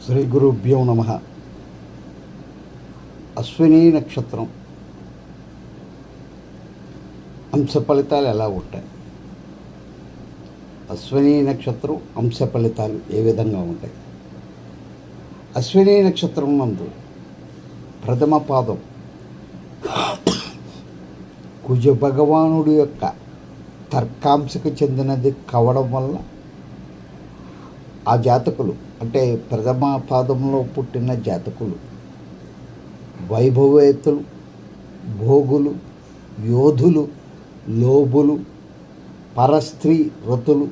శ్రీ గురుభ్యో నమ. అశ్విని నక్షత్రం అంశ ఫలితాలు ఎలా ఉంటాయి? అశ్విని నక్షత్రం అంశ ఫలితాలు ఏ విధంగా ఉంటాయి? అశ్విని నక్షత్రం నందు ప్రథమ పాదం కుజ భగవానుడి యొక్క తర్కాంశకు చెందినది కావడం వల్ల ఆ జాతకులు అంటే ప్రథమ పాదంలో పుట్టిన జాతకులు వైభవేతులు, భోగులు, యోధులు, లోబులు, పరస్త్రీ రతులు,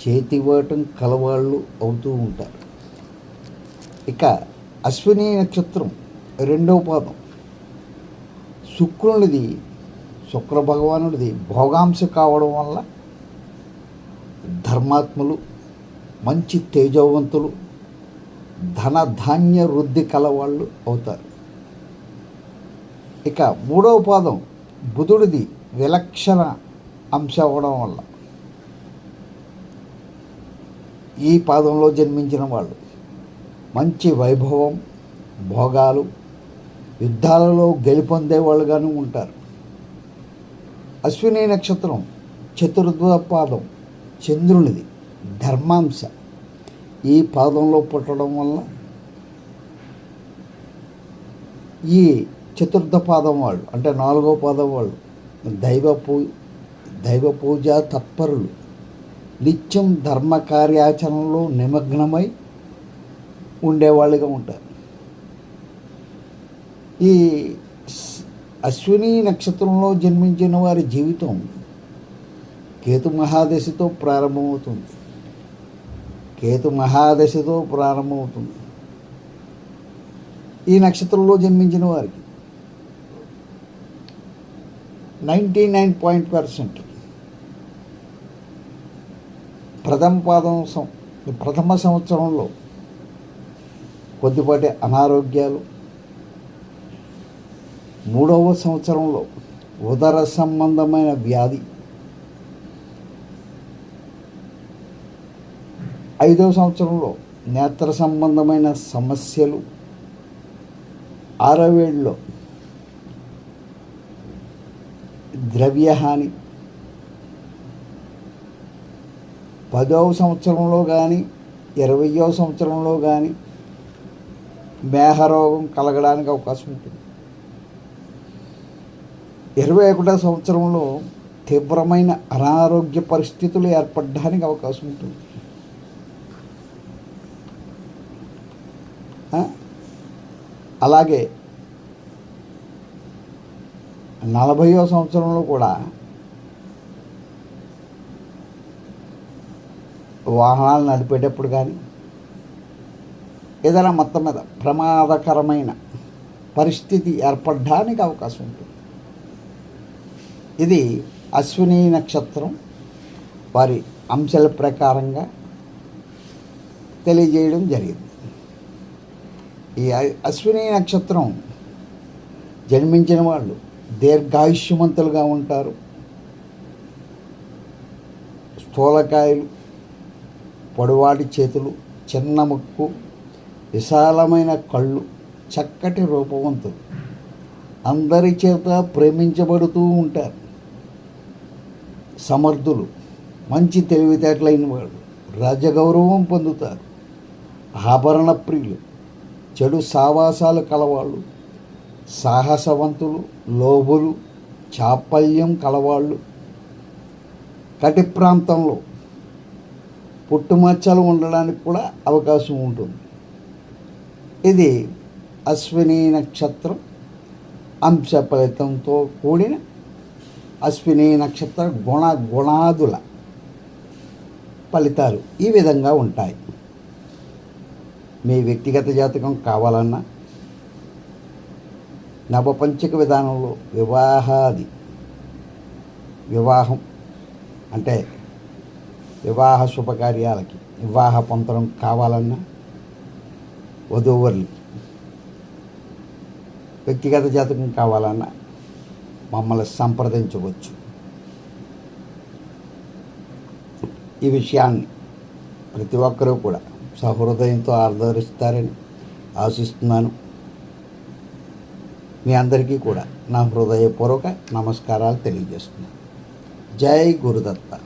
చేతివాటం కలవాళ్ళు అవుతూ ఉంటారు. ఇక అశ్విని నక్షత్రం రెండవ పాదం శుక్ర భగవానుడిది భోగాంశ కావడం వల్ల ధర్మాత్ములు, మంచి తేజవంతులు, ధనధాన్య వృద్ధి కలవాళ్ళు అవుతారు. ఇక మూడవ పాదం బుధుడిది విలక్షణ అంశ అవ్వడం వల్ల ఈ పాదంలో జన్మించిన వాళ్ళు మంచి వైభవం, భోగాలు, యుద్ధాలలో గెలుపొందేవాళ్ళుగాను ఉంటారు. అశ్విని నక్షత్రం చతుర్థ పాదం చంద్రునిది ధర్మాంశ ఈ పాదంలో పుట్టడం వల్ల ఈ చతుర్థ పాదం వాళ్ళు అంటే నాలుగో పాదం వాళ్ళు దైవ పూజ తత్పరులు, నిత్యం ధర్మ కార్యాచరణలో నిమగ్నమై ఉండేవాళ్ళుగా ఉంటారు. ఈ అశ్విని నక్షత్రంలో జన్మించిన వారి జీవితం కేతు మహాదశతో ప్రారంభమవుతుంది. ఈ నక్షత్రంలో జన్మించిన వారికి 99% ప్రథమ సంవత్సరంలో కొద్దిపాటి అనారోగ్యాలు, మూడవ సంవత్సరంలో ఉదర సంబంధమైన వ్యాధి, 5వ సంవత్సరంలో నేత్ర సంబంధమైన సమస్యలు, 6వ ఏళ్ళలో ద్రవ్యహాని, 10వ సంవత్సరంలో కానీ 20వ సంవత్సరంలో కానీ మేహరోగం కలగడానికి అవకాశం ఉంటుంది. 21వ సంవత్సరంలో తీవ్రమైన అనారోగ్య పరిస్థితులు ఏర్పడడానికి అవకాశం ఉంటుంది. అలాగే 40వ సంవత్సరంలో కూడా వాహనాలు నడిపేటప్పుడు కానీ ఏదైనా మొత్తం మీద ప్రమాదకరమైన పరిస్థితి ఏర్పడడానికి అవకాశం ఉంటుంది. ఇది అశ్విని నక్షత్రం వారి అంశాల ప్రకారంగా తెలియజేయడం జరిగింది. ఈ అశ్విని నక్షత్రం జన్మించిన వాళ్ళు దీర్ఘాయుష్యవంతులుగా ఉంటారు. స్థూలకాయలు, పొడవాటి చేతులు, చిన్న ముక్కు, విశాలమైన కళ్ళు, చక్కటి రూపవంతులు, అందరి చేత ప్రేమించబడుతూ ఉంటారు. సమర్థులు, మంచి తెలివితేటలైన వాళ్ళు, రాజగౌరవం పొందుతారు. ఆభరణ ప్రియులు, చెడు సావాసాలు కలవాళ్ళు, సాహసవంతులు, లోబులు, చాపల్యం కలవాళ్ళు, కటి ప్రాంతంలో పుట్టుమచ్చలు ఉండడానికి కూడా అవకాశం ఉంటుంది. ఇది అశ్విని నక్షత్రం అంశ ఫలితంతో కూడిన అశ్విని నక్షత్ర గుణాదుల ఫలితాలు ఈ విధంగా ఉంటాయి. మీ వ్యక్తిగత జాతకం కావాలన్నా నవపంచక విధానంలో వివాహం అంటే వివాహ శుభకార్యాలకి వివాహ పొంతనం కావాలన్నా వధూవరులకి వ్యక్తిగత జాతకం కావాలన్నా మమ్మల్ని సంప్రదించవచ్చు. ఈ విషయాన్ని ప్రతి ఒక్కరూ కూడా సహృదయంతో ఆదరిస్తారని ఆశిస్తున్నాను. మీ అందరికీ కూడా నా హృదయపూర్వక నమస్కారాలు తెలియజేస్తున్నాను. జై గురుదత్త.